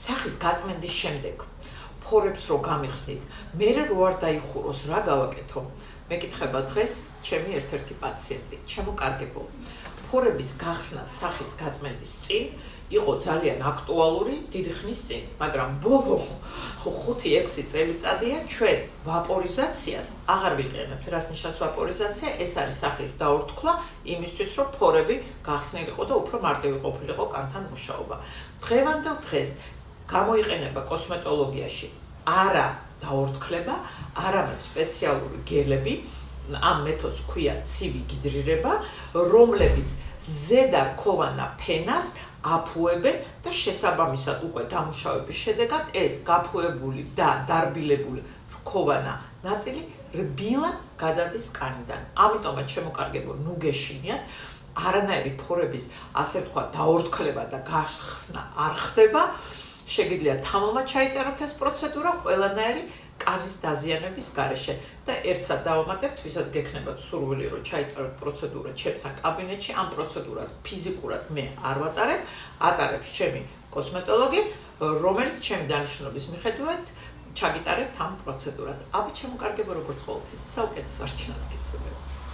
სახის გაწმენდის შემდეგ ფორებს რო გამიხსნით, მე რო არ დაიხუროს, რა გავაკეთო? მეკითხება დღეს ჩემი ერთ-ერთი პაციენტი, ჩემოკარგებო. ფორების გახსნა სახის გაწმენდის წინ იყო ძალიან აქტუალური დიდი ხნის წინ, მაგრამ ბოლო 5-6 წელიწადია ჩვენ ვაპორიზაციას აღარ ვიყენებთ. რას ნიშნავს ვაპორიზაცია? ეს არის სახის დაურთქლა იმისთვის, რომ ფორები გახსნილიყო და უფრო მარტივი ყოფილიყო კანთან მუშაობა. დღევანდელ დღეს გამოიყენება კოსმეტოლოგიაში არა დაურთქლება, არამედ სპეციალური გელები, ამ მეთოდს ქვია ცივი გიდრირება, რომლებიც ზედა რქოვანა ფენას აფუებენ და შესაბამისად უკვე დამუშავების შედეგად ეს გაფუებული და დარბილებული რქოვანა ნაწილი რბილად გადადის კანიდან. ამიტომაც შემოკარგებო, ნუ გეშინიათ, არანაირი ფორების ასე თქვა დაურთქლება და გახსნა არ ხდება. შეგიძლიათ თამამად ჩაიტეროთ ეს პროცედურა ყველანაირი კანის დაზიანების გარეშე და ერთსა დავამატებთ, ვისაც გექნებათ სურვილი, რომ ჩაიტეროთ პროცედურა ჩემთან კაბინეტში, ამ პროცედურას ფიზიკურად მე არ ვატარებ, ატარებს ჩემი კოსმეტოლოგი, რომელიც ჩემი დანიშნულების მიხედვით ჩაგიტარებთ ამ პროცედურას. აბა ჩემო კარგებო, როგორც ყოველთვის, საუკეთესო არჩევას გისურვებ.